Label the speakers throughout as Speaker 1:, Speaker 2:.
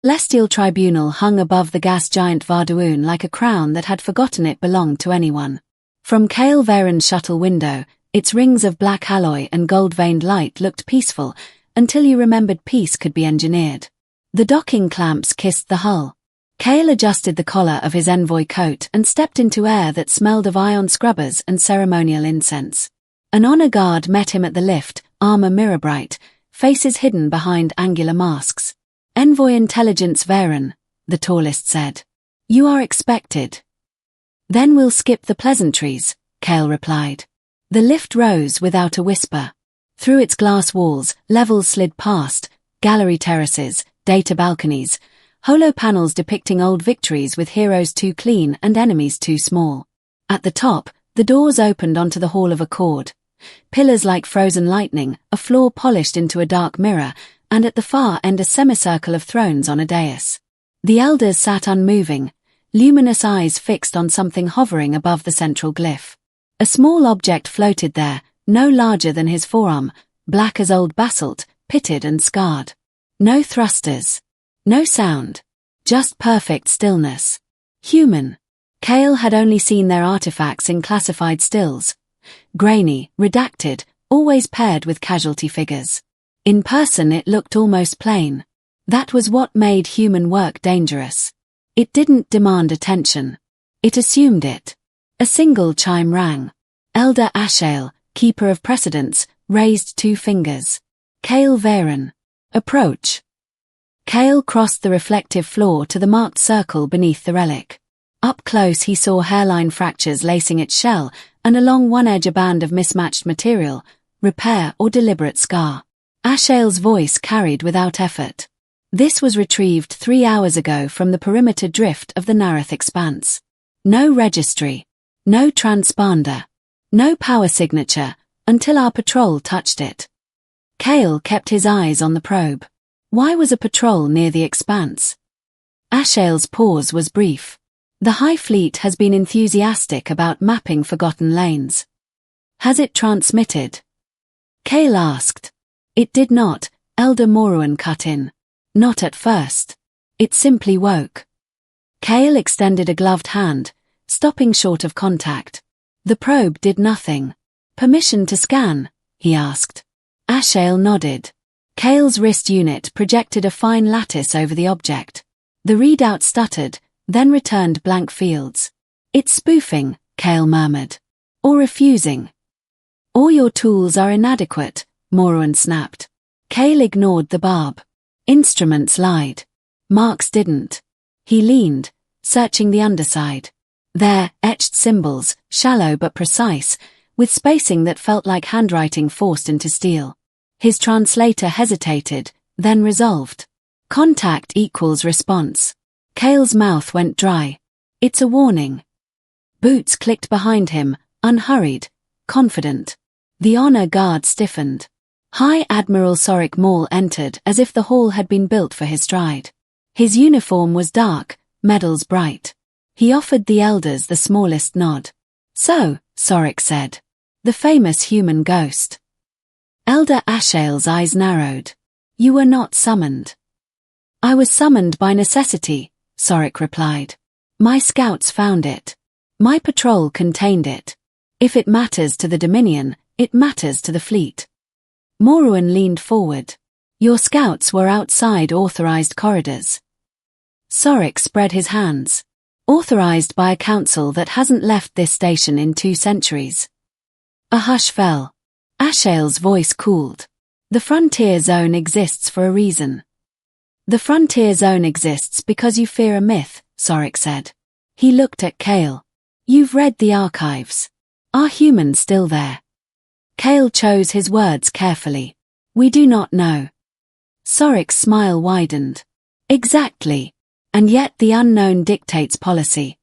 Speaker 1: Celestial tribunal hung above the gas giant Vardoon like a crown that had forgotten it belonged to anyone. From Kale Varen's shuttle window, its rings of black alloy and gold-veined light looked peaceful, until you remembered peace could be engineered. The docking clamps kissed the hull. Kale adjusted the collar of his envoy coat and stepped into air that smelled of ion scrubbers and ceremonial incense. An honor guard met him at the lift, armor mirror-bright, faces hidden behind angular masks. "Envoy Intelligence Varen," the tallest said. "You are expected." "Then we'll skip the pleasantries," Kale replied. The lift rose without a whisper. Through its glass walls, levels slid past, gallery terraces, data balconies, holo panels depicting old victories with heroes too clean and enemies too small. At the top, the doors opened onto the Hall of Accord. Pillars like frozen lightning, a floor polished into a dark mirror, and at the far end a semicircle of thrones on a dais. The elders sat unmoving, luminous eyes fixed on something hovering above the central glyph. A small object floated there, no larger than his forearm, black as old basalt, pitted and scarred. No thrusters. No sound. Just perfect stillness. Human. Kale had only seen their artifacts in classified stills. Grainy, redacted, always paired with casualty figures. In person it looked almost plain. That was what made human work dangerous. It didn't demand attention. It assumed it. A single chime rang. Elder Ashael, keeper of precedents, raised 2 fingers. Kale Varen. Approach. Kale crossed the reflective floor to the marked circle beneath the relic. Up close he saw hairline fractures lacing its shell, and along one edge a band of mismatched material, repair or deliberate scar. Ashael's voice carried without effort. This was retrieved 3 hours ago from the perimeter drift of the Nareth expanse. No registry. No transponder. No power signature, until our patrol touched it. Kale kept his eyes on the probe. Why was a patrol near the expanse? Ashael's pause was brief. The High Fleet has been enthusiastic about mapping forgotten lanes. Has it transmitted? Kale asked. It did not, Elder Moruan cut in. Not at first. It simply woke. Kale extended a gloved hand, stopping short of contact. The probe did nothing. Permission to scan? He asked. Ashael nodded. Kale's wrist unit projected a fine lattice over the object. The readout stuttered, then returned blank fields. It's spoofing, Kale murmured. Or refusing. All your tools are inadequate, Moruan snapped. Kale ignored the barb. Instruments lied. Marks didn't. He leaned, searching the underside. There, etched symbols, shallow but precise, with spacing that felt like handwriting forced into steel. His translator hesitated, then resolved. Contact equals response. Kale's mouth went dry. It's a warning. Boots clicked behind him, unhurried, confident. The honor guard stiffened. High Admiral Sorik Maul entered as if the hall had been built for his stride. His uniform was dark, medals bright. He offered the elders the smallest nod. So, Sorik said. The famous human ghost. Elder Ashael's eyes narrowed. You were not summoned. I was summoned by necessity, Sorik replied. My scouts found it. My patrol contained it. If it matters to the Dominion, it matters to the fleet. Moruan leaned forward. Your scouts were outside authorized corridors. Sorik spread his hands. Authorized by a council that hasn't left this station in 2 centuries. A hush fell. Ashael's voice cooled. The frontier zone exists for a reason. The frontier zone exists because you fear a myth, Sorik said. He looked at Kale. You've read the archives. Are humans still there? Kale chose his words carefully. We do not know. Sorik's smile widened. Exactly. And yet the unknown dictates policy.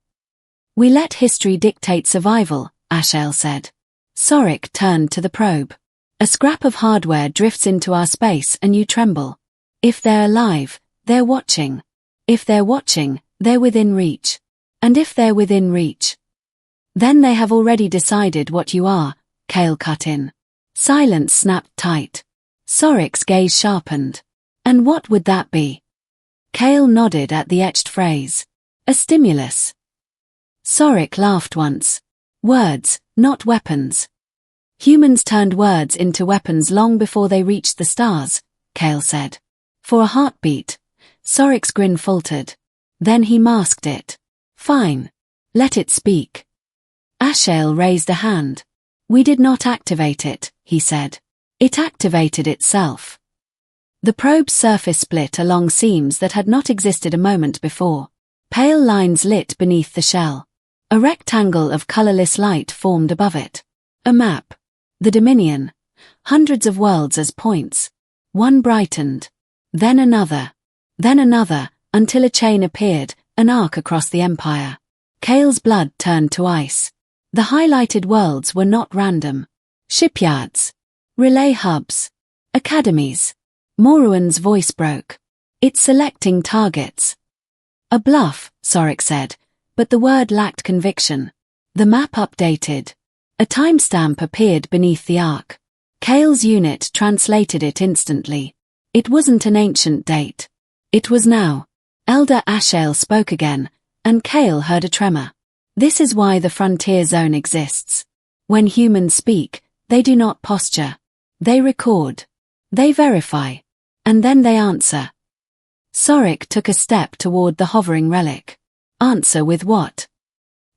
Speaker 1: We let history dictate survival, Ashael said. Sorik turned to the probe. A scrap of hardware drifts into our space and you tremble. If they're alive, they're watching. If they're watching, they're within reach. And if they're within reach, then they have already decided what you are, Kale cut in. Silence snapped tight. Sorik's gaze sharpened. And what would that be? Kale nodded at the etched phrase. A stimulus. Sorek laughed once. Words, not weapons. Humans turned words into weapons long before they reached the stars, Kale said. For a heartbeat. Sorek's grin faltered. Then he masked it. Fine. Let it speak. Ashael raised a hand. We did not activate it, he said. It activated itself. The probe's surface split along seams that had not existed a moment before. Pale lines lit beneath the shell. A rectangle of colorless light formed above it. A map. The Dominion. Hundreds of worlds as points. One brightened. Then another, until a chain appeared, an arc across the Empire. Kale's blood turned to ice. The highlighted worlds were not random. Shipyards. Relay hubs. Academies. Moruan's voice broke. It's selecting targets. A bluff, Sorek said, but the word lacked conviction. The map updated. A timestamp appeared beneath the arc. Kale's unit translated it instantly. It wasn't an ancient date. It was now. Elder Ashael spoke again, and Kale heard a tremor. This is why the frontier zone exists. When humans speak, they do not posture. They record. They verify. And then they answer. Sorek took a step toward the hovering relic. Answer with what?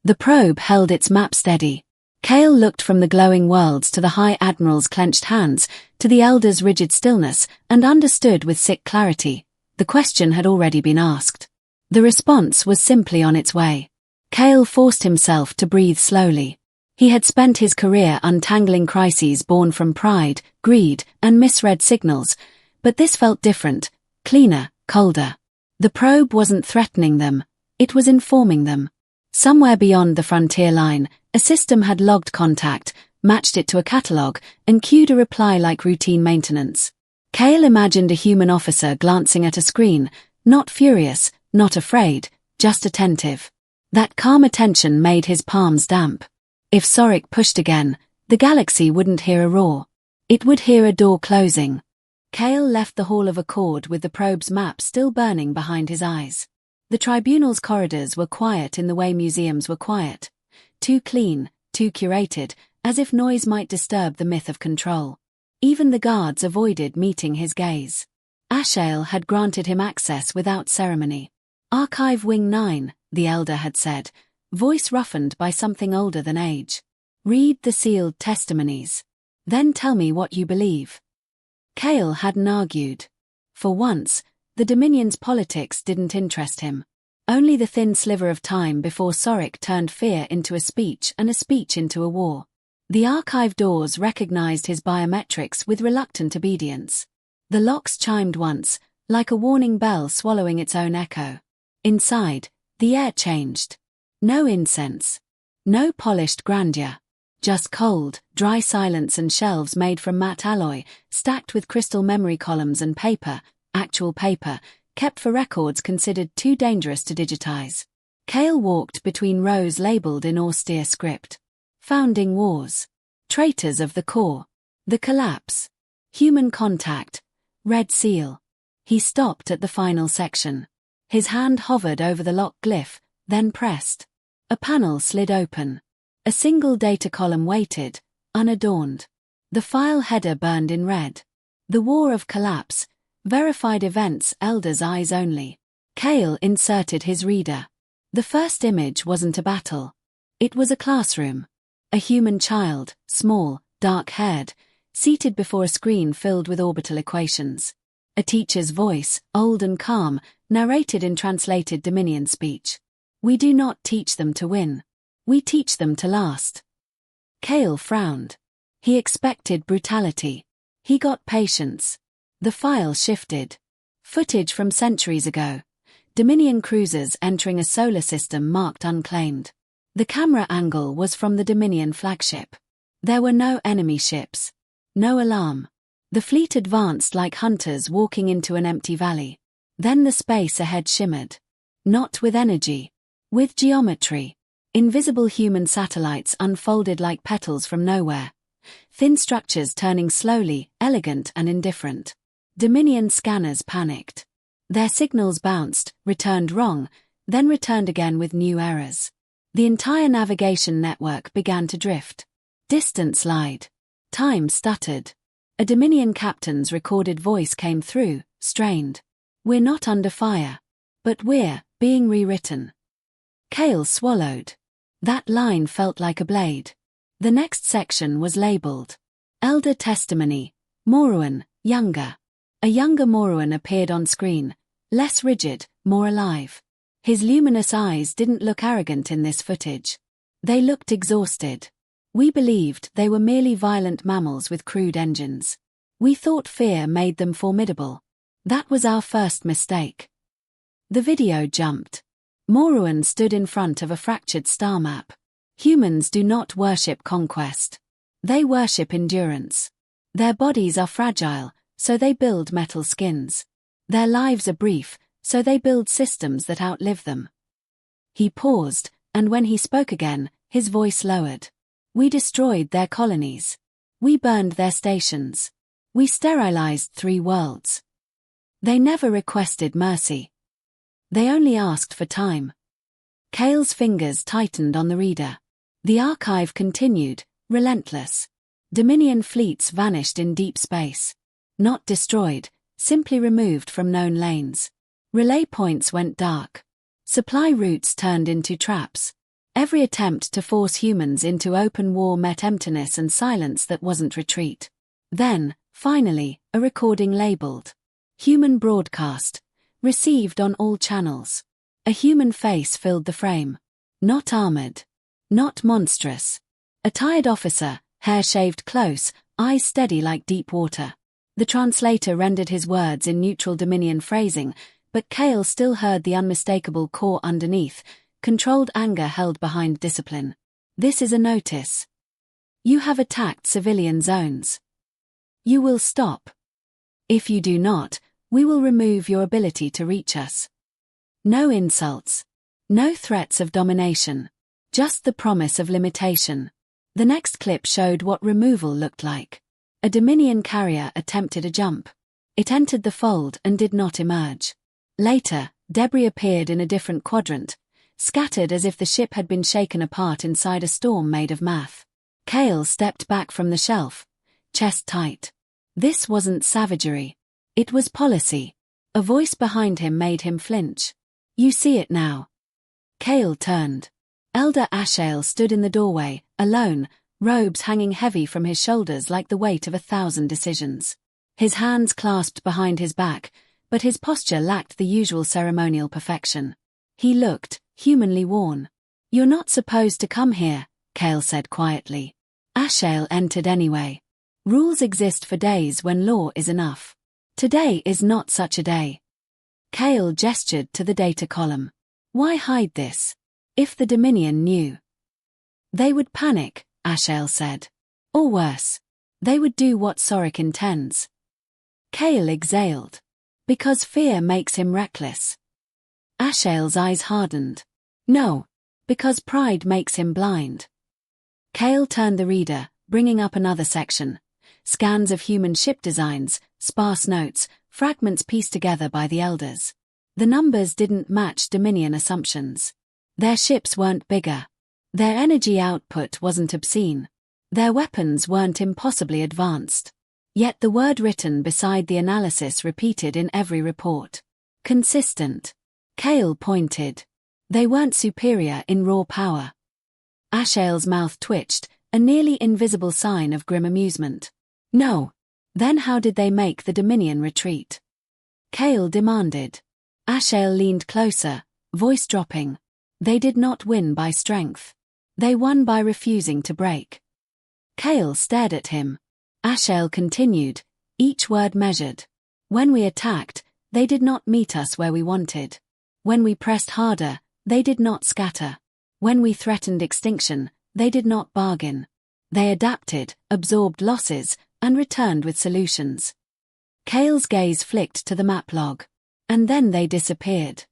Speaker 1: The probe held its map steady. Kale looked from the glowing worlds to the High Admiral's clenched hands, to the Elder's rigid stillness, and understood with sick clarity. The question had already been asked. The response was simply on its way. Kale forced himself to breathe slowly. He had spent his career untangling crises born from pride, greed, and misread signals, but this felt different, cleaner, colder. The probe wasn't threatening them, it was informing them. Somewhere beyond the frontier line, a system had logged contact, matched it to a catalogue, and cued a reply like routine maintenance. Kale imagined a human officer glancing at a screen, not furious, not afraid, just attentive. That calm attention made his palms damp. If Sorek pushed again, the galaxy wouldn't hear a roar. It would hear a door closing. Kale left the Hall of Accord with the probe's map still burning behind his eyes. The tribunal's corridors were quiet in the way museums were quiet. Too clean, too curated, as if noise might disturb the myth of control. Even the guards avoided meeting his gaze. Ashael had granted him access without ceremony. Archive Wing 9, the Elder had said, voice roughened by something older than age. Read the sealed testimonies. Then tell me what you believe. Kale hadn't argued. For once, the Dominion's politics didn't interest him. Only the thin sliver of time before Sorek turned fear into a speech and a speech into a war. The archive doors recognized his biometrics with reluctant obedience. The locks chimed once, like a warning bell swallowing its own echo. Inside, the air changed. No incense. No polished grandeur. Just cold, dry silence and shelves made from matte alloy, stacked with crystal memory columns and paper, actual paper, kept for records considered too dangerous to digitize. Kale walked between rows labeled in austere script. Founding Wars. Traitors of the Core. The Collapse. Human Contact. Red Seal. He stopped at the final section. His hand hovered over the lock glyph, then pressed. A panel slid open. A single data column waited, unadorned. The file header burned in red. The War of Collapse. Verified events, Elder's eyes only. Kale inserted his reader. The first image wasn't a battle. It was a classroom. A human child, small, dark-haired, seated before a screen filled with orbital equations. A teacher's voice, old and calm, narrated in translated Dominion speech. We do not teach them to win. We teach them to last. Kale frowned. He expected brutality. He got patience. The file shifted. Footage from centuries ago. Dominion cruisers entering a solar system marked unclaimed. The camera angle was from the Dominion flagship. There were no enemy ships. No alarm. The fleet advanced like hunters walking into an empty valley. Then the space ahead shimmered. Not with energy. With geometry. Invisible human satellites unfolded like petals from nowhere. Thin structures turning slowly, elegant and indifferent. Dominion scanners panicked. Their signals bounced, returned wrong, then returned again with new errors. The entire navigation network began to drift. Distance lied. Time stuttered. A Dominion captain's recorded voice came through, strained. "We're not under fire. But we're being rewritten." Kale swallowed. That line felt like a blade. The next section was labeled Elder Testimony, Moruan, Younger. A younger Moruan appeared on screen, less rigid, more alive. His luminous eyes didn't look arrogant in this footage. They looked exhausted. We believed they were merely violent mammals with crude engines. We thought fear made them formidable. That was our first mistake. The video jumped. Moruan stood in front of a fractured star map. Humans do not worship conquest. They worship endurance. Their bodies are fragile, so they build metal skins. Their lives are brief, so they build systems that outlive them. He paused, and when he spoke again, his voice lowered. We destroyed their colonies. We burned their stations. We sterilized 3 worlds. They never requested mercy. They only asked for time. Kale's fingers tightened on the reader. The archive continued, relentless. Dominion fleets vanished in deep space. Not destroyed, simply removed from known lanes. Relay points went dark. Supply routes turned into traps. Every attempt to force humans into open war met emptiness and silence that wasn't retreat. Then, finally, a recording labeled Human Broadcast, received on all channels. A human face filled the frame. Not armored. Not monstrous. A tired officer, hair shaved close, eyes steady like deep water. The translator rendered his words in neutral Dominion phrasing, but Kale still heard the unmistakable core underneath, controlled anger held behind discipline. This is a notice. You have attacked civilian zones. You will stop. If you do not, we will remove your ability to reach us. No insults. No threats of domination. Just the promise of limitation. The next clip showed what removal looked like. A Dominion carrier attempted a jump. It entered the fold and did not emerge. Later, debris appeared in a different quadrant, scattered as if the ship had been shaken apart inside a storm made of math. Kale stepped back from the shelf, chest tight. This wasn't savagery. It was policy. A voice behind him made him flinch. You see it now. Kale turned. Elder Ashael stood in the doorway, alone, robes hanging heavy from his shoulders like the weight of 1,000 decisions. His hands clasped behind his back, but his posture lacked the usual ceremonial perfection. He looked humanly worn. You're not supposed to come here, Kale said quietly. Ashael entered anyway. Rules exist for days when law is enough. Today is not such a day. Kale gestured to the data column. Why hide this? If the Dominion knew, they would panic, Ashael said. Or worse, they would do what Sorik intends. Kale exhaled. Because fear makes him reckless. Ashael's eyes hardened. No, because pride makes him blind. Kale turned the reader, bringing up another section. Scans of human ship designs, sparse notes, fragments pieced together by the elders. The numbers didn't match Dominion assumptions. Their ships weren't bigger. Their energy output wasn't obscene. Their weapons weren't impossibly advanced. Yet the word written beside the analysis repeated in every report. Consistent. Kale pointed. They weren't superior in raw power. Ashael's mouth twitched, a nearly invisible sign of grim amusement. No. Then how did they make the Dominion retreat? Kale demanded. Ashael leaned closer, voice dropping. They did not win by strength. They won by refusing to break. Kale stared at him. Ashael continued, each word measured. When we attacked, they did not meet us where we wanted. When we pressed harder, they did not scatter. When we threatened extinction, they did not bargain. They adapted, absorbed losses, and returned with solutions. Kale's gaze flicked to the map log. And then they disappeared.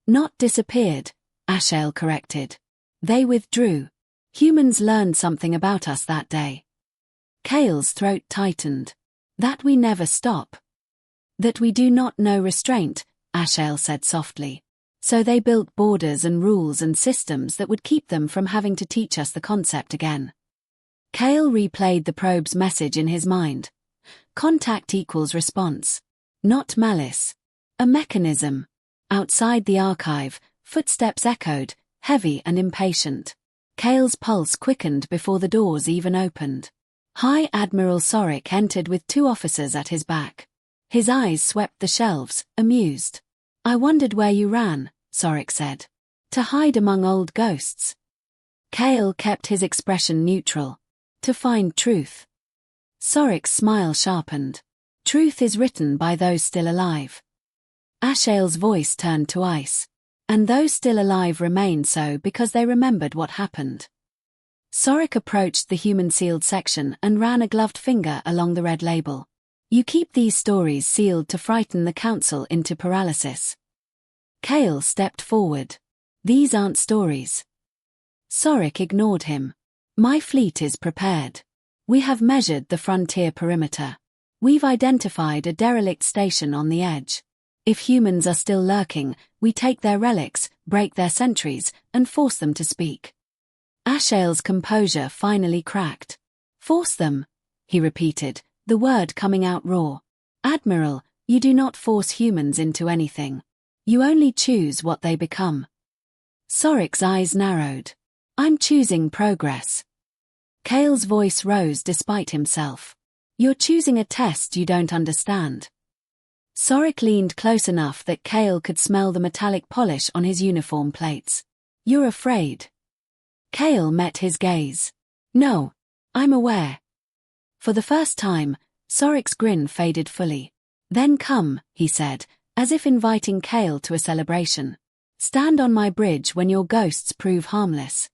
Speaker 1: Not disappeared, Ashael corrected. They withdrew. Humans learned something about us that day. Kale's throat tightened. That we never stop. That we do not know restraint, Ashael said softly. So they built borders and rules and systems that would keep them from having to teach us the concept again. Kale replayed the probe's message in his mind. Contact equals response. Not malice. A mechanism. Outside the archive, footsteps echoed, heavy and impatient. Kale's pulse quickened before the doors even opened. High Admiral Sorik entered with 2 officers at his back. His eyes swept the shelves, amused. I wondered where you ran, Sorik said. To hide among old ghosts. Kale kept his expression neutral. To find truth. Sorik's smile sharpened. Truth is written by those still alive. Ashael's voice turned to ice. And those still alive remain so because they remembered what happened. Sorik approached the human-sealed section and ran a gloved finger along the red label. You keep these stories sealed to frighten the council into paralysis. Kale stepped forward. These aren't stories. Sorik ignored him. My fleet is prepared. We have measured the frontier perimeter. We've identified a derelict station on the edge. If humans are still lurking, we take their relics, break their sentries, and force them to speak. Ashael's composure finally cracked. Force them, he repeated, the word coming out raw. Admiral, you do not force humans into anything. You only choose what they become. Sorik's eyes narrowed. I'm choosing progress. Kale's voice rose despite himself. You're choosing a test you don't understand. Sorik leaned close enough that Kale could smell the metallic polish on his uniform plates. You're afraid. Kale met his gaze. No, I'm aware. For the first time, Sorik's grin faded fully. Then come, he said, as if inviting Kale to a celebration. Stand on my bridge when your ghosts prove harmless.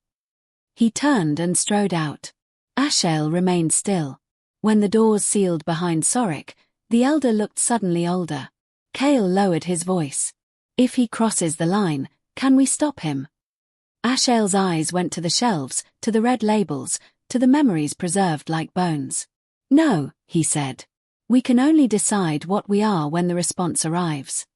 Speaker 1: He turned and strode out. Ashael remained still. When the doors sealed behind Sorik, the elder looked suddenly older. Kale lowered his voice. If he crosses the line, can we stop him? Ashael's eyes went to the shelves, to the red labels, to the memories preserved like bones. No, he said. We can only decide what we are when the response arrives.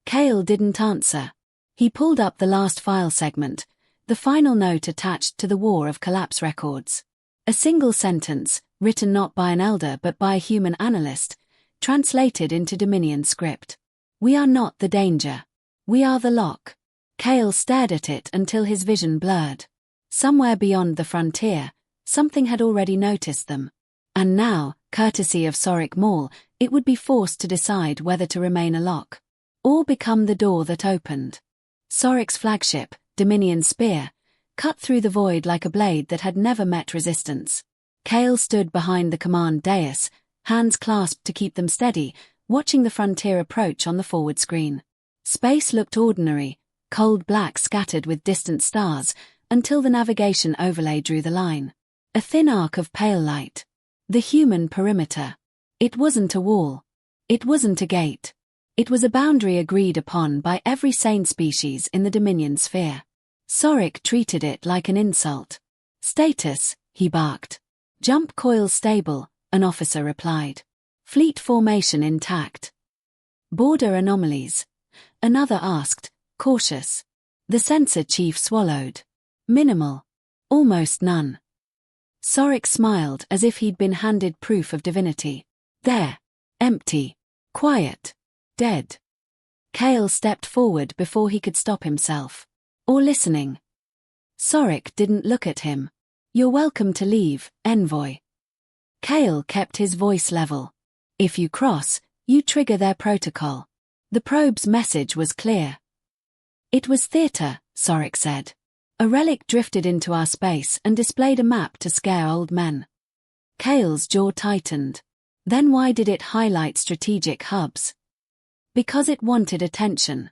Speaker 1: Kale didn't answer. He pulled up the last file segment, the final note attached to the War of Collapse records. A single sentence, written not by an elder but by a human analyst, translated into Dominion script. We are not the danger. We are the lock. Kale stared at it until his vision blurred. Somewhere beyond the frontier, something had already noticed them. And now, courtesy of Sorik Maul, it would be forced to decide whether to remain a lock or become the door that opened. Sorik's flagship, Dominion Spear, cut through the void like a blade that had never met resistance. Kale stood behind the command dais, hands clasped to keep them steady, watching the frontier approach on the forward screen. Space looked ordinary, cold black scattered with distant stars, until the navigation overlay drew the line. A thin arc of pale light. The human perimeter. It wasn't a wall. It wasn't a gate. It was a boundary agreed upon by every sane species in the Dominion sphere. Sorik treated it like an insult. Status, he barked. Jump coil stable, an officer replied. Fleet formation intact. Border anomalies. Another asked, cautious. The sensor chief swallowed. Minimal. Almost none. Sorik smiled as if he'd been handed proof of divinity. There. Empty. Quiet. Dead. Kale stepped forward before he could stop himself. Or listening. Sorik didn't look at him. You're welcome to leave, envoy. Kale kept his voice level. If you cross, you trigger their protocol. The probe's message was clear. It was theater, Sorik said. A relic drifted into our space and displayed a map to scare old men. Kale's jaw tightened. Then why did it highlight strategic hubs? Because it wanted attention.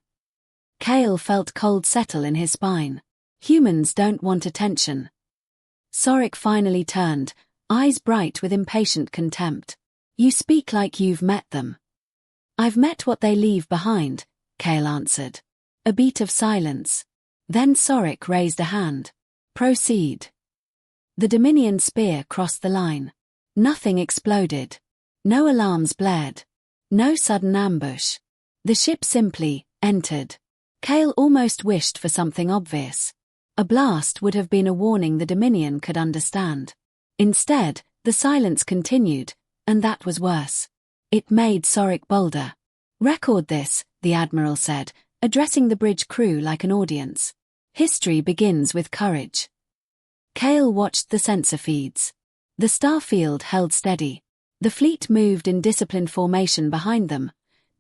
Speaker 1: Kale felt cold settle in his spine. Humans don't want attention. Sorik finally turned, eyes bright with impatient contempt. You speak like you've met them. I've met what they leave behind, Kale answered. A beat of silence. Then Sorik raised a hand. Proceed. The Dominion spear crossed the line. Nothing exploded. No alarms blared. No sudden ambush. The ship simply entered. Kale almost wished for something obvious. A blast would have been a warning the Dominion could understand. Instead, the silence continued, and that was worse. It made Sorek bolder. "Record this," the Admiral said, addressing the bridge crew like an audience. "History begins with courage." Kale watched the sensor feeds. The star field held steady. The fleet moved in disciplined formation behind them,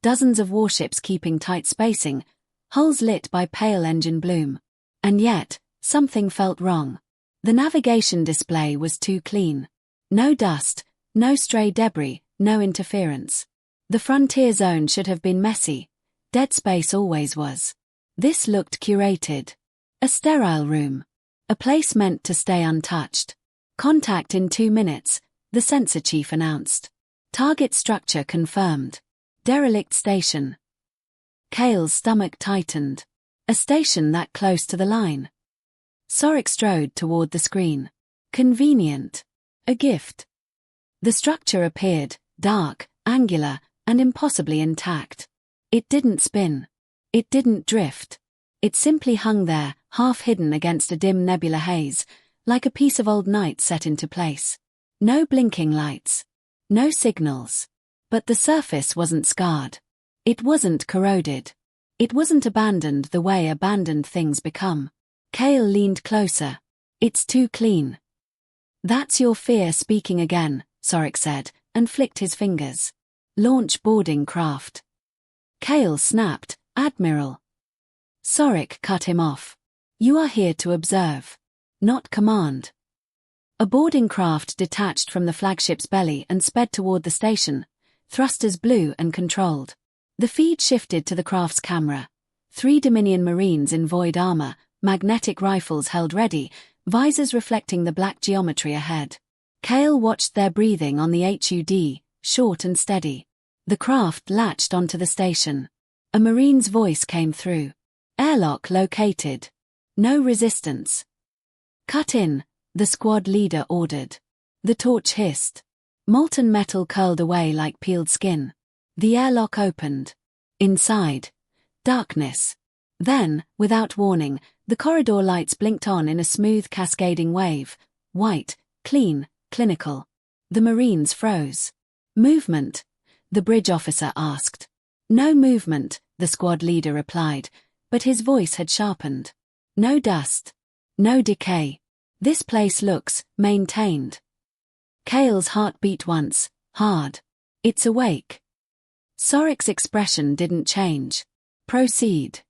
Speaker 1: dozens of warships keeping tight spacing, hulls lit by pale engine bloom. And yet, something felt wrong. The navigation display was too clean. No dust, no stray debris, no interference. The frontier zone should have been messy. Dead space always was. This looked curated. A sterile room. A place meant to stay untouched. "Contact in 2 minutes," the sensor chief announced. Target structure confirmed. Derelict station. Kale's stomach tightened. A station that close to the line. Sorek strode toward the screen. Convenient. A gift. The structure appeared, dark, angular, and impossibly intact. It didn't spin. It didn't drift. It simply hung there, half hidden against a dim nebular haze, like a piece of old night set into place. No blinking lights. No signals. But the surface wasn't scarred. It wasn't corroded. It wasn't abandoned the way abandoned things become. Kale leaned closer. "It's too clean." "That's your fear speaking again," Sorek said, and flicked his fingers. "Launch boarding craft." Kale snapped, "Admiral." Sorek cut him off. "You are here to observe. Not command." A boarding craft detached from the flagship's belly and sped toward the station, thrusters blew and controlled. The feed shifted to the craft's camera. 3 Dominion Marines in void armor, magnetic rifles held ready, visors reflecting the black geometry ahead. Kale watched their breathing on the HUD, short and steady. The craft latched onto the station. A Marine's voice came through. "Airlock located. No resistance." "Cut in," the squad leader ordered. The torch hissed. Molten metal curled away like peeled skin. The airlock opened. Inside, darkness. Then, without warning, the corridor lights blinked on in a smooth cascading wave. White, clean, clinical. The Marines froze. "Movement?" the bridge officer asked. "No movement," the squad leader replied, but his voice had sharpened. "No dust. No decay. This place looks maintained." Kale's heart beat once, hard. "It's awake." Sorek's expression didn't change. "Proceed."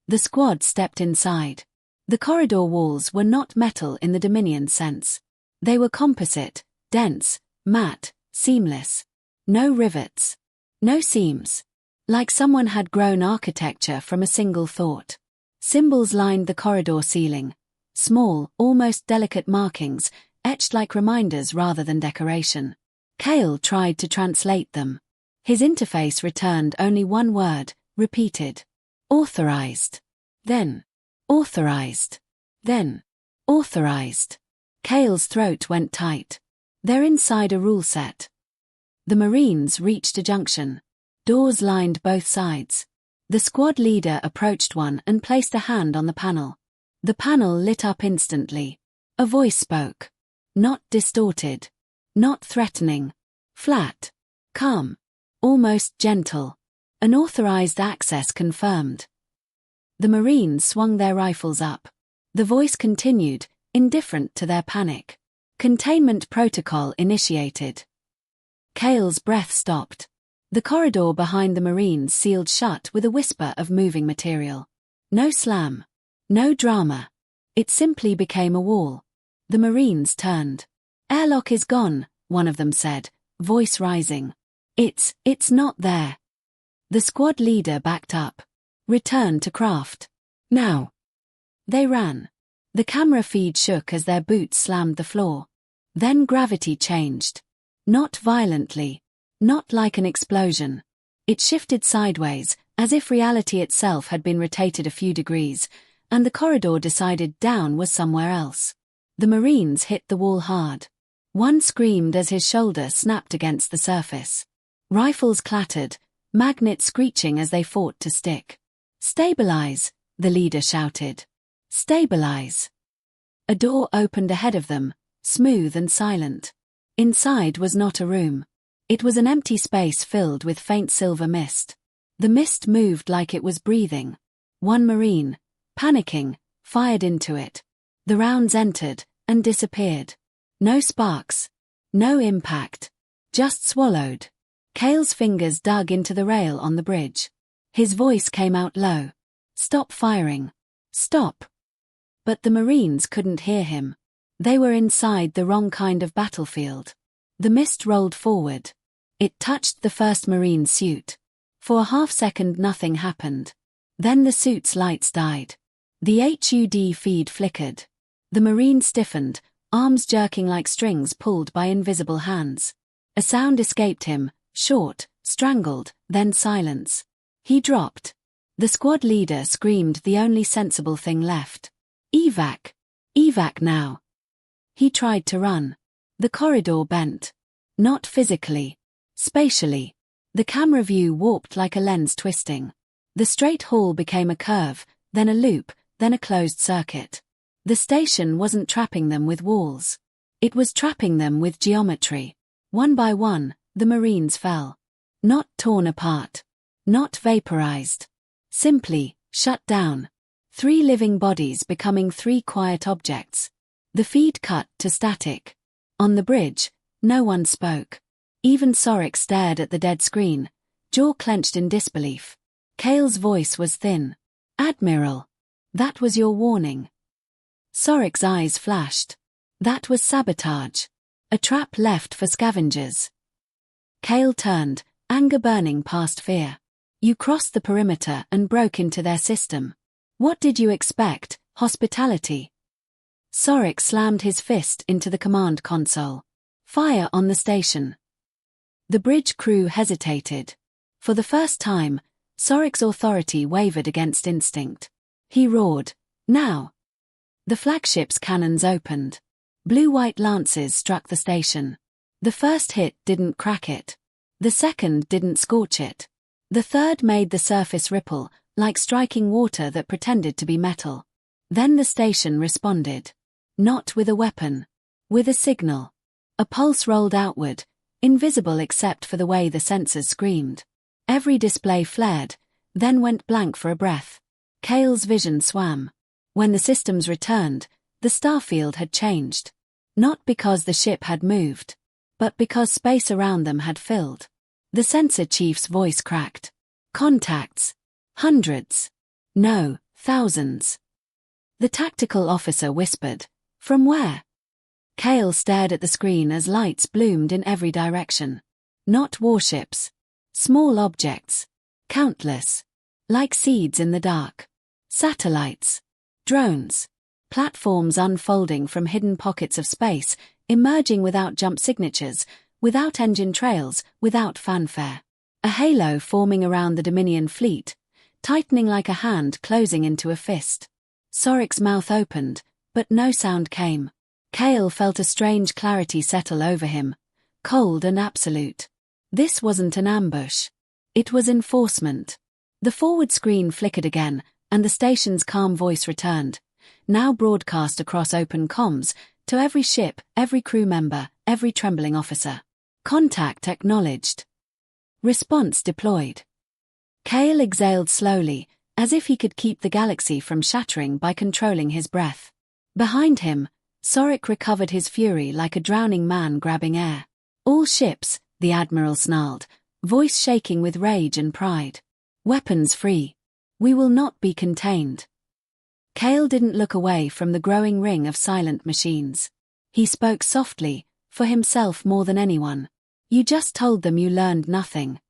Speaker 1: The squad stepped inside. The corridor walls were not metal in the Dominion sense. They were composite, dense, matte, seamless. No rivets. No seams. Like someone had grown architecture from a single thought. Symbols lined the corridor ceiling. Small, almost delicate markings, etched like reminders rather than decoration. Kale tried to translate them. His interface returned only one word, repeated. "Authorized." Then, "Authorized." Then, "Authorized." Kale's throat went tight. They're inside a rule set. The Marines reached a junction. Doors lined both sides. The squad leader approached one and placed a hand on the panel. The panel lit up instantly. A voice spoke. Not distorted. Not threatening. Flat. Calm. Almost gentle. Unauthorized access confirmed. The Marines swung their rifles up. The voice continued, indifferent to their panic. "Containment protocol initiated." Kale's breath stopped. The corridor behind the Marines sealed shut with a whisper of moving material. No slam. No drama. It simply became a wall. The Marines turned. "Airlock is gone," one of them said, voice rising. It's not there." The squad leader backed up. "Return to craft. Now." They ran. The camera feed shook as their boots slammed the floor. Then gravity changed. Not violently. Not like an explosion. It shifted sideways, as if reality itself had been rotated a few degrees, and the corridor decided down was somewhere else. The Marines hit the wall hard. One screamed as his shoulder snapped against the surface. Rifles clattered, magnets screeching as they fought to stick. "Stabilize," the leader shouted. "Stabilize." A door opened ahead of them, smooth and silent. Inside was not a room. It was an empty space filled with faint silver mist. The mist moved like it was breathing. One Marine, panicking, fired into it. The rounds entered and disappeared. No sparks. No impact. Just swallowed. Cale's fingers dug into the rail on the bridge. His voice came out low. "Stop firing. Stop." But the Marines couldn't hear him. They were inside the wrong kind of battlefield. The mist rolled forward. It touched the first Marine's suit. For a half-second nothing happened. Then the suit's lights died. The HUD feed flickered. The Marine stiffened, arms jerking like strings pulled by invisible hands. A sound escaped him, short, strangled, then silence. He dropped. The squad leader screamed the only sensible thing left. "Evac! Evac now!" He tried to run. The corridor bent. Not physically. Spatially. The camera view warped like a lens twisting. The straight hall became a curve, then a loop, then a closed circuit. The station wasn't trapping them with walls. It was trapping them with geometry. One by one, the Marines fell. Not torn apart. Not vaporized. Simply, shut down. 3 living bodies becoming 3 quiet objects. The feed cut to static. On the bridge, no one spoke. Even Sorek stared at the dead screen, jaw clenched in disbelief. Cale's voice was thin. "Admiral. That was your warning." Sorek's eyes flashed. That was sabotage. A trap left for scavengers. Cale turned, anger burning past fear. "You crossed the perimeter and broke into their system. What did you expect, hospitality?" Sorek slammed his fist into the command console. "Fire on the station." The bridge crew hesitated. For the first time, Sorek's authority wavered against instinct. He roared, "Now!" The flagship's cannons opened. Blue-white lances struck the station. The first hit didn't crack it. The second didn't scorch it. The third made the surface ripple, like striking water that pretended to be metal. Then the station responded. Not with a weapon. With a signal. A pulse rolled outward, invisible except for the way the sensors screamed. Every display flared, then went blank for a breath. Cale's vision swam. When the systems returned, the starfield had changed. Not because the ship had moved, but because space around them had filled. The sensor chief's voice cracked. "Contacts. Hundreds. No, thousands." The tactical officer whispered, "From where?" Cale stared at the screen as lights bloomed in every direction. Not warships. Small objects. Countless. Like seeds in the dark. Satellites. Drones. Platforms unfolding from hidden pockets of space, emerging without jump signatures, without engine trails, without fanfare. A halo forming around the Dominion fleet, tightening like a hand closing into a fist. Sorek's mouth opened, but no sound came. Cale felt a strange clarity settle over him, cold and absolute. This wasn't an ambush. It was enforcement. The forward screen flickered again, and the station's calm voice returned, now broadcast across open comms, to every ship, every crew member, every trembling officer. Contact acknowledged. Response deployed. Cale exhaled slowly, as if he could keep the galaxy from shattering by controlling his breath. Behind him, Sorek recovered his fury like a drowning man grabbing air. "All ships," the Admiral snarled, voice shaking with rage and pride. "Weapons free. We will not be contained." Cale didn't look away from the growing ring of silent machines. He spoke softly, for himself more than anyone. "You just told them you learned nothing."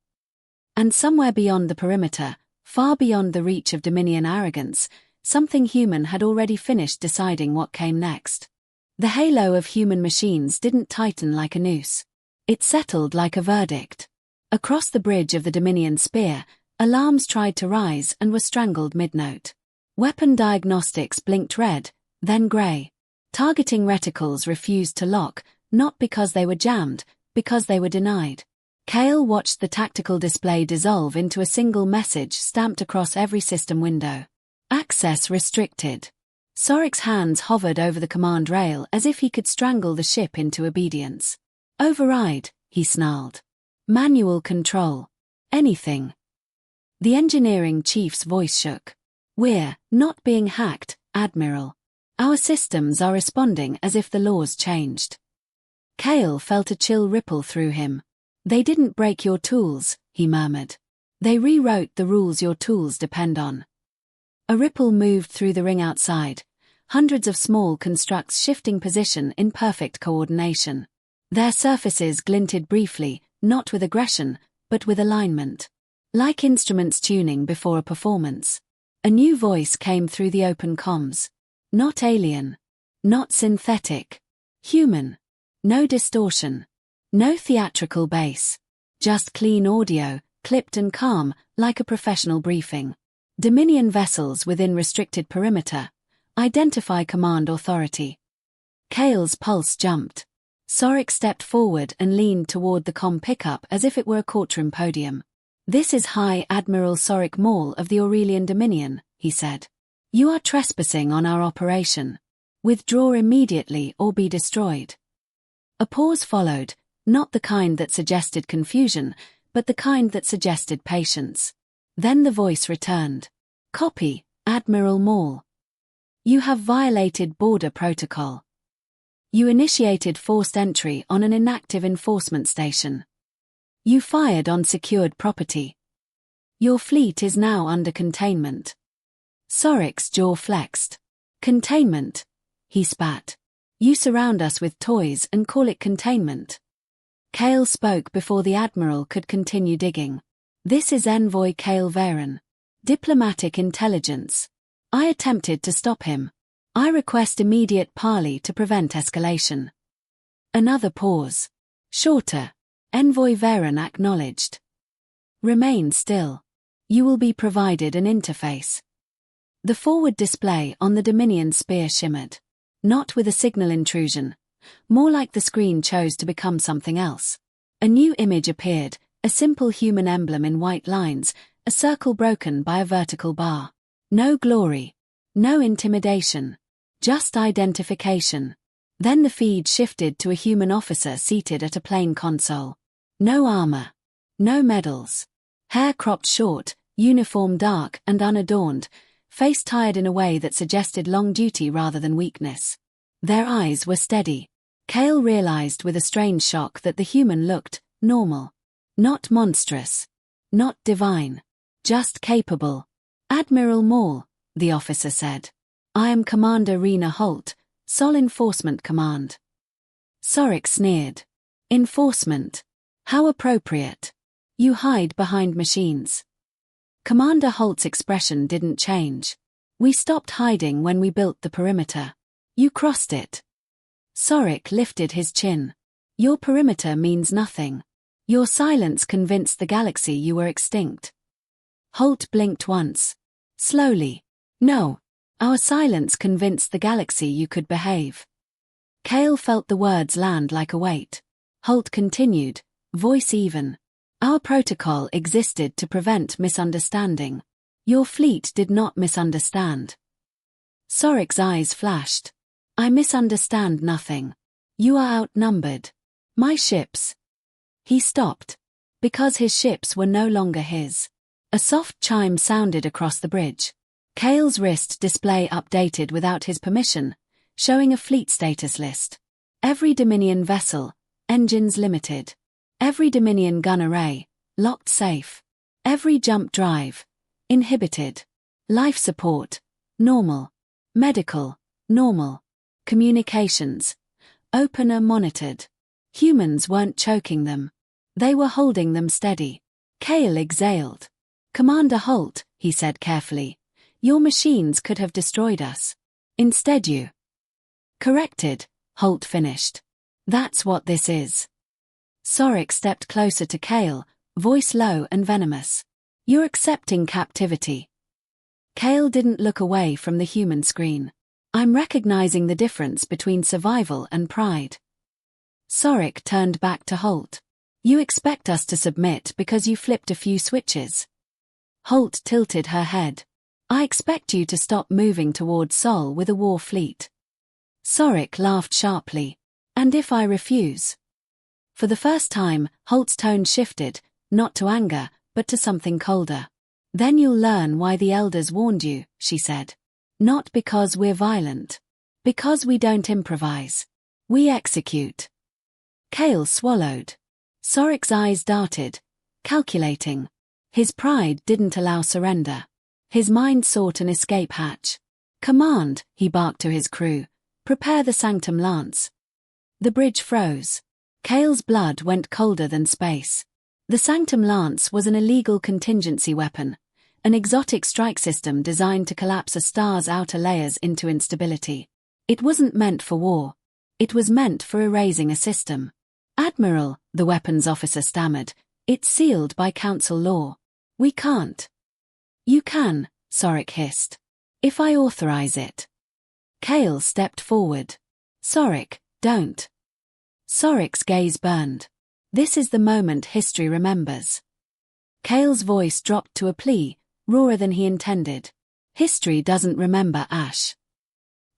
Speaker 1: And somewhere beyond the perimeter, far beyond the reach of Dominion arrogance, something human had already finished deciding what came next. The halo of human machines didn't tighten like a noose. It settled like a verdict. Across the bridge of the Dominion spear, alarms tried to rise and were strangled mid-note. Weapon diagnostics blinked red, then grey. Targeting reticles refused to lock, not because they were jammed, because they were denied. Kale watched the tactical display dissolve into a single message stamped across every system window. Access restricted. Sorik's hands hovered over the command rail as if he could strangle the ship into obedience. Override, he snarled. Manual control. Anything. The engineering chief's voice shook. We're not being hacked, Admiral. Our systems are responding as if the laws changed. Kale felt a chill ripple through him. They didn't break your tools, he murmured. They rewrote the rules your tools depend on. A ripple moved through the ring outside, hundreds of small constructs shifting position in perfect coordination. Their surfaces glinted briefly, not with aggression, but with alignment. Like instruments tuning before a performance. A new voice came through the open comms. Not alien. Not synthetic. Human. No distortion. No theatrical bass. Just clean audio, clipped and calm, like a professional briefing. Dominion vessels within restricted perimeter. Identify command authority. Kale's pulse jumped. Sorik stepped forward and leaned toward the comm pickup as if it were a courtroom podium. This is High Admiral Sorik Maul of the Aurelian Dominion, he said. You are trespassing on our operation. Withdraw immediately or be destroyed. A pause followed, not the kind that suggested confusion, but the kind that suggested patience. Then the voice returned. Copy, Admiral Maul. You have violated border protocol. You initiated forced entry on an inactive enforcement station. You fired on secured property. Your fleet is now under containment. Sorik's jaw flexed. Containment, he spat. You surround us with toys and call it containment. Kale spoke before the Admiral could continue digging. This is Envoy Kale Varen. Diplomatic intelligence. I attempted to stop him. I request immediate parley to prevent escalation. Another pause. Shorter. Envoy Varen acknowledged. Remain still. You will be provided an interface. The forward display on the Dominion sphere shimmered. Not with a signal intrusion. More like the screen chose to become something else. A new image appeared, a simple human emblem in white lines, a circle broken by a vertical bar. No glory. No intimidation. Just identification. Then the feed shifted to a human officer seated at a plain console. No armor. No medals. Hair cropped short, uniform dark and unadorned, face tired in a way that suggested long duty rather than weakness. Their eyes were steady. Kale realized with a strange shock that the human looked normal. Not monstrous. Not divine. Just capable. Admiral Maul, the officer said. I am Commander Rena Holt, Sol Enforcement Command. Sorik sneered. Enforcement. How appropriate. You hide behind machines. Commander Holt's expression didn't change. We stopped hiding when we built the perimeter. You crossed it. Sorik lifted his chin. Your perimeter means nothing. Your silence convinced the galaxy you were extinct. Holt blinked once. Slowly. No. Our silence convinced the galaxy you could behave. Kale felt the words land like a weight. Holt continued, voice even. Our protocol existed to prevent misunderstanding. Your fleet did not misunderstand. Sorik's eyes flashed. I misunderstand nothing. You are outnumbered. My ships. He stopped. Because his ships were no longer his. A soft chime sounded across the bridge. Kale's wrist display updated without his permission, showing a fleet status list. Every Dominion vessel, engines limited. Every Dominion gun array, locked safe. Every jump drive, inhibited. Life support, normal. Medical, normal. Communications, opener monitored. Humans weren't choking them. They were holding them steady. Kale exhaled. Commander Holt, he said carefully, your machines could have destroyed us. Instead you. Corrected, Holt finished. That's what this is. Sorik stepped closer to Kale, voice low and venomous. You're accepting captivity. Kale didn't look away from the human screen. I'm recognizing the difference between survival and pride. Sorik turned back to Holt. You expect us to submit because you flipped a few switches. Holt tilted her head. I expect you to stop moving toward Sol with a war fleet. Sorek laughed sharply. And if I refuse? For the first time, Holt's tone shifted, not to anger, but to something colder. Then you'll learn why the elders warned you, she said. Not because we're violent. Because we don't improvise. We execute. Kale swallowed. Sorek's eyes darted, calculating. His pride didn't allow surrender. His mind sought an escape hatch. Command, he barked to his crew. Prepare the Sanctum Lance. The bridge froze. Kale's blood went colder than space. The Sanctum Lance was an illegal contingency weapon, an exotic strike system designed to collapse a star's outer layers into instability. It wasn't meant for war. It was meant for erasing a system. Admiral, the weapons officer stammered, it's sealed by council law. We can't. You can, Sorek hissed. If I authorize it. Kale stepped forward. Sorek, don't. Sorek's gaze burned. This is the moment history remembers. Kale's voice dropped to a plea, rawer than he intended. History doesn't remember Ash.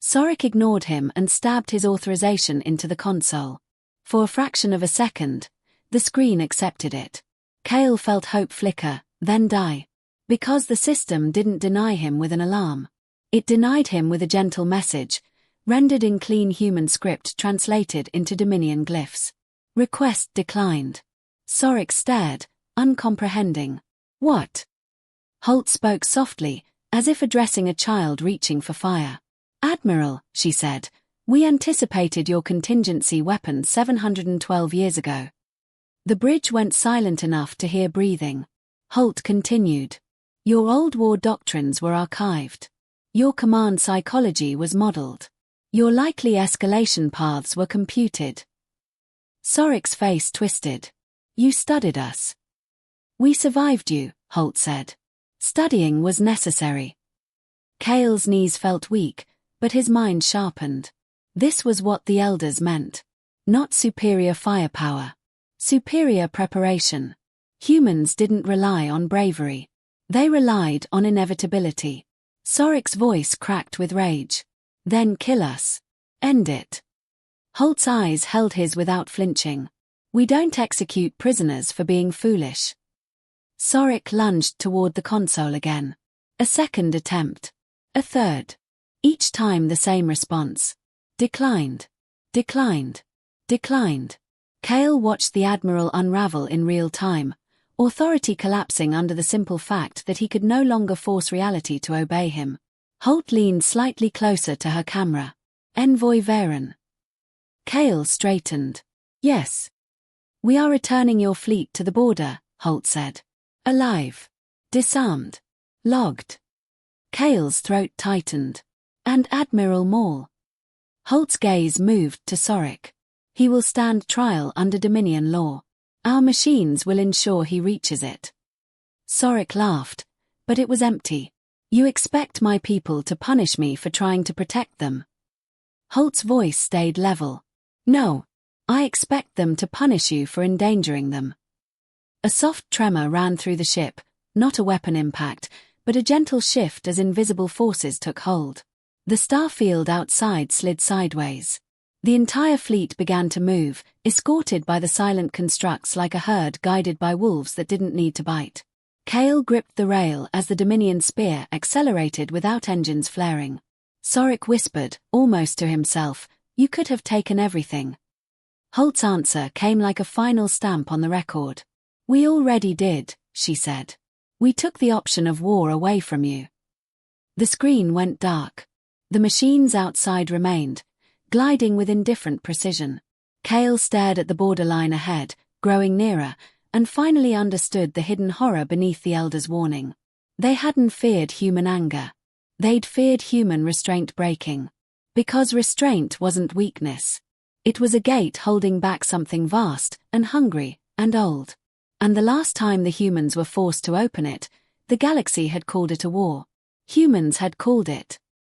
Speaker 1: Sorek ignored him and stabbed his authorization into the console. For a fraction of a second, the screen accepted it. Kale felt hope flicker, then die. Because the system didn't deny him with an alarm. It denied him with a gentle message, rendered in clean human script translated into Dominion glyphs. Request declined. Sorek stared, uncomprehending. What? Holt spoke softly, as if addressing a child reaching for fire. Admiral, she said, we anticipated your contingency weapon 712 years ago. The bridge went silent enough to hear breathing. Holt continued. Your old war doctrines were archived. Your command psychology was modeled. Your likely escalation paths were computed. Sorek's face twisted. You studied us. We survived you, Holt said. Studying was necessary. Kale's knees felt weak, but his mind sharpened. This was what the elders meant. Not superior firepower. Superior preparation. Humans didn't rely on bravery. They relied on inevitability. Sorek's voice cracked with rage. Then kill us. End it. Holt's eyes held his without flinching. We don't execute prisoners for being foolish. Sorek lunged toward the console again. A second attempt. A third. Each time the same response. Declined. Declined. Declined. Kale watched the Admiral unravel in real time, authority collapsing under the simple fact that he could no longer force reality to obey him. Holt leaned slightly closer to her camera. Envoy Varen. Kale straightened. Yes. We are returning your fleet to the border, Holt said. Alive. Disarmed. Logged. Kale's throat tightened. And Admiral Maul. Holt's gaze moved to Sorek. He will stand trial under Dominion law. Our machines will ensure he reaches it. Sorek laughed, but it was empty. You expect my people to punish me for trying to protect them. Holt's voice stayed level. No. I expect them to punish you for endangering them. A soft tremor ran through the ship, not a weapon impact, but a gentle shift as invisible forces took hold. The star field outside slid sideways. The entire fleet began to move, escorted by the silent constructs like a herd guided by wolves that didn't need to bite. Kale gripped the rail as the Dominion spear accelerated without engines flaring. Sorek whispered, almost to himself, you could have taken everything. Holt's answer came like a final stamp on the record. We already did, she said. We took the option of war away from you. The screen went dark. The machines outside remained, gliding with indifferent precision. Kale stared at the borderline ahead, growing nearer, and finally understood the hidden horror beneath the Elder's warning. They hadn't feared human anger. They'd feared human restraint breaking. Because restraint wasn't weakness. It was a gate holding back something vast, and hungry, and old. And the last time the humans were forced to open it, the galaxy had called it a war. Humans had called it